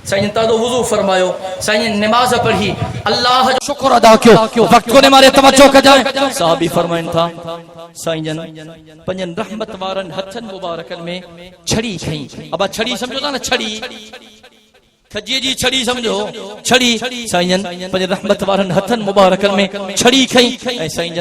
साईं ताज़ो वुज़ू फरमायो साईं नमाज पढ़ी अल्लाह जो शुक्र अदा कयो वक्त को ने मारे तवज्जो कजाए। साहबी फरमाइन था साईं पंजन रहमत वारन हथन मुबारकन में छड़ी खई। अब छड़ी समझो था ना छड़ी खजी जी छड़ी समझो छड़ी साईं पंज रहमत वारन हथन मुबारकन में छड़ी खई ऐं साईं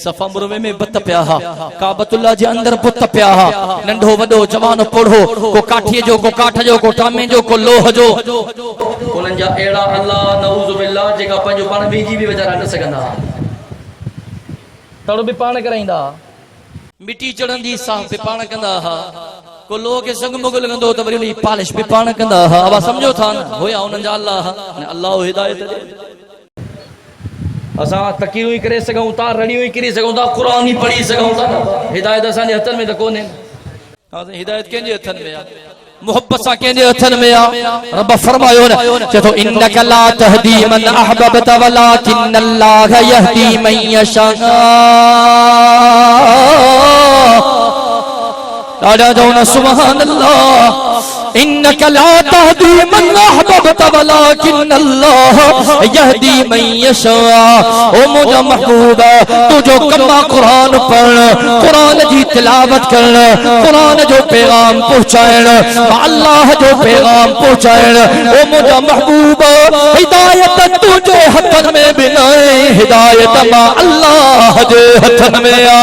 सफा मुरवे में बत पिया हा काबतुल्लाह जे अंदर बुत पिया हा नंढो वडो जवान पोढ़ो को काठीअ जो को काठ जो को टामे जो को लोह जो उन्हनि जा अहिड़ा अल्लाह नऊज़ु बिल्लाह जेका पंहिंजो पाण वेझी बि वीचारा न सघंदा तड़ो बि पाण कराईंदा मिटी चढ़न जी साफ़ बि पाण कंदा हा को लोह के संग मुगल गंदो त वरी उनी पालिश बि पाण कंदा हा। अब समझो था न होया उन्हनि जा अल्लाह अल्लाह हिदायत दे असा तकीयूं ही करे सघूं था रड़ियूं ही करे सघूं था कुरान ही पढ़ी सघूं था हिदायत असांजे हथनि में त कोन्हे। हिदायत कंहिंजे हथनि में आहे मोहब्बत सा कंहिंजे हथनि में आहे। रब फरमायो न चतो इन्नका ला तहदी मन अहबबत वलाकिन अल्लाह यहदी मन यशा। सुभान अल्लाह इन्नका ला तहदी मन अहबबत वलाकिन अल्लाह यहदी मन यशा। ओ मुझा महबूबा तू जो कमा कुरान पढ़ कुरान जी तिलावत कर कुरान जो पैगाम पहुंचाएण अल्लाह जो पैगाम पहुंचाएण ओ मुझा महबूबा हिदायत तुझे हथन में भी न हिदायत मां अल्लाह जे हथन में आ।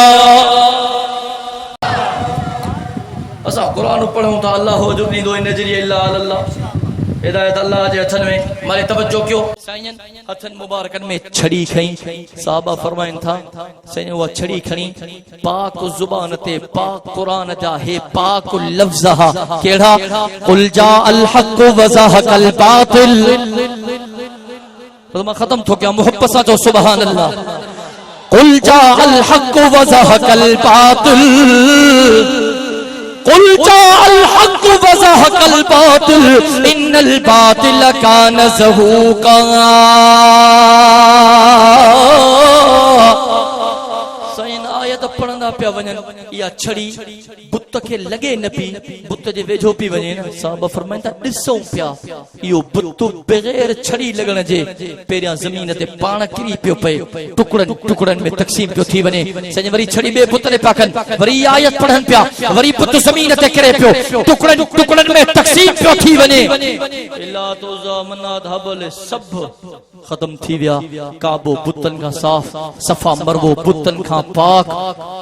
असा कुरान पढ़ूं था अल्लाह हो जो नींदो नजरिए अल्लाह अल्लाह हिदायत अल्लाह जे हथन में मारे तवज्जो क्यों साईं हथन मुबारकन में छड़ी खई। साहबा फरमाइन था साईं वो छड़ी खणी पाक जुबान ते पाक कुरान जा हे पाक लफ्ज हा केड़ा कुल जा अल हक व ज़हकल बातिल तो मैं खत्म हो गया मोहब्बत सा जो सुभान अल्लाह कुल जा अल हक व ज़हकल बातिल कुल जाअल हक व ज़हकल बातिल इन्नल बातिल कान ज़हूका। साईं आयत पढ़ंदा पिया वञनि इहा छड़ी बुत के लगे न पी बुत जे वेझो पी वञे न साहब फरमाइनि था ॾिसूं पिया इहो बुत बग़ैर छड़ी लॻण जे पहिरियां ज़मीन ते पाण किरी पियो पए टुकड़नि टुकड़नि में तक़सीम पियो थी वञे। साईं वरी छड़ी ॿिए बुत ते पिया कनि वरी आयत पढ़नि पिया वरी बुत ज़मीन ते किरे पियो टुकड़नि टुकड़नि में तक़सीम पियो थी वञे। इला तो ज़ामना धबल सब खत्म थी विया काबो बुतन का साफ सफा मरवो बुतन का पाक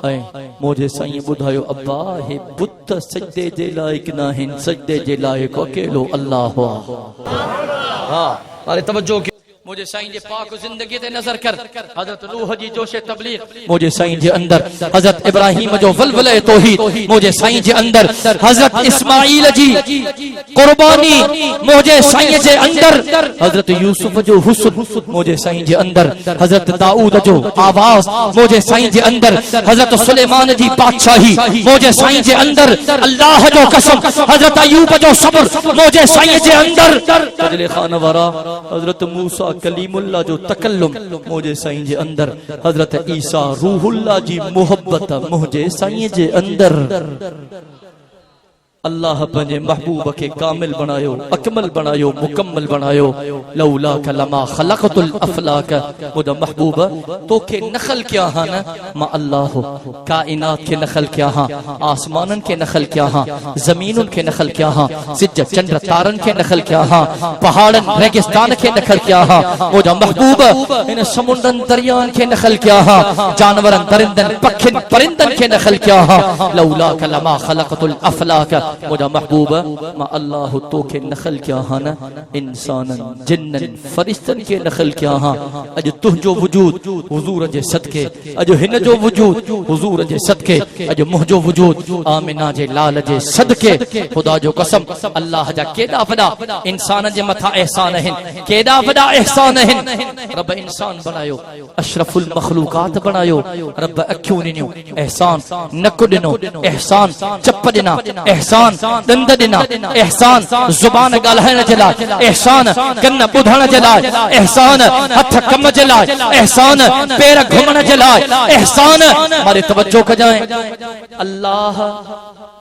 ऐं मुझे साईं बुधायो अब्बा हे बुत सजदे जे लायक ना हिन सजदे जे लायक अकेलो अल्लाह हुआ। हां अरे तवज्जो मुझे साईं जे पाक जिंदगी ते नजर कर हजरत नूह जी जोशे तबलीग मुझे साईं जे अंदर हजरत इब्राहिम जो वलवले तौहीद मुझे साईं जे अंदर हजरत इस्माइल जी कुर्बानी मुझे साईं जे अंदर हजरत यूसुफ जो हुस्न मुझे साईं जे अंदर हजरत दाऊद जो आवाज मुझे साईं जे अंदर हजरत सुलेमान जी बादशाही मुझे साईं जे अंदर अल्लाह जो कसम हजरत अय्यूब जो सब्र मुझे साईं जे अंदर फजले खान वारा हजरत मूसा कलीमुल्लाह जो तकल्लुम मुझे साईं जे अंदर हजरत ईसा रूहुल्लाह जी मोहब्बत मुझे साईं जे अंदर। अल्लाह पंहिंजे महबूब के कामिल बनायो अकमल बनायो मुकम्मल बनायो लौला कलमा खलक़तुल अफलाक मुझे महबूब तोखे नखल क्या हां न मां अल्लाह कायनात के नखल क्या हां आसमानन के नखल क्या हां जमीनुन के नखल क्या हां सिज चंद्र तारन के नखल क्या हां पहाड़न रेगिस्तान के नखल क्या हां मुझे महबूब इन समुंदन दरियान के नखल क्या हां जानवरन दरिंदन पखिन परिंदन के नखल क्या हां लौला कलमा खलक़तुल अफलाक मुझा महबूब मां अल्लाह तो के नखल क्या हां न इंसानन जिन्नन फरिश्तन के नखल क्या हां अज तुझो वजूद हुजूर जे सदके अज हिन जो वजूद हुजूर जे सदके अज मुझो वजूद आमिना जे लाल जे सदके खुदा जो कसम अल्लाह जा केदा वडा इंसान जे मथा एहसान हन केदा वडा एहसान हन रब इंसान बनायो अशरफुल मखलूकात बनायो रब अखियों ॾिनियो एहसान नक ॾिनो एहसान चप ॾिना एहसान दंद ॾिना एहसान ज़ुबान ॻाल्हाइण जे लाइ एहसान कन ॿुधण जे लाइ एहसान हथ कम जे लाइ एहसान पेर घुमण जे लाइ एहसान मारे तवज्जो कजाएं अल्लाह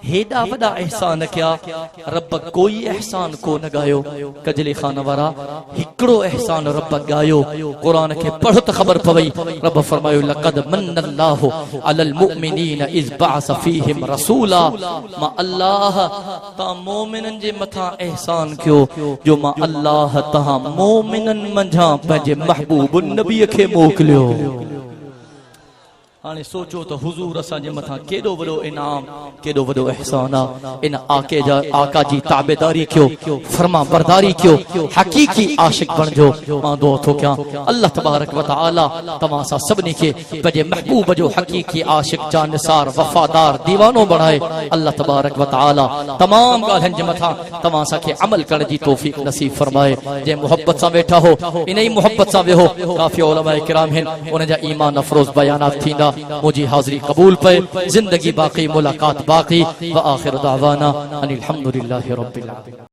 हेॾा वॾा एहसान क्या रब कोई एहसान को न गायो कजली खान वारा हिकिड़ो एहसान रब गायो कुरान के पढ़ त ख़बर पवई रब फरमायो लक़द मन्नल्लाहु अलल मुमिनीन इज़ बअस फीहिम रसूला मां अल्लाह ता मोमिनन जे मथा एहसान कयो जो मां अल्लाह तहां मोमिनन मंझां पंहिंजे महबूब नबी खे मोकिलियो। हाने सोचो तो हुजूर असा जे मथा केडो वडो इनाम केडो वडो एहसान आ इन आका जी ताबेदारी कयो फरमा बरदारी कयो हकीकी आशिक बनजो मां दुआ थो क्या अल्लाह तबारक व तआला तमा सा सबनी के पंहिंजे महबूब जो हकीकी आशिक जानसार वफादार दीवानो बनाए अल्लाह तबारक व तआला तमाम गाल्हन जे मथा तमा सा के अमल करण जी तौफीक नसीब फरमाए जे मोहब्बत सा बैठा हो इनई मोहब्बत सा वेहो काफी उलमा किराम हैं उन जा ईमान अफरोज बयानात थींदा मुझी हाज़री कबूल पे जिंदगी बाकी मुलाकात बाकी व आखिर दावाना अनिल हम्दुलिल्लाहि रब्बिल आलमीन।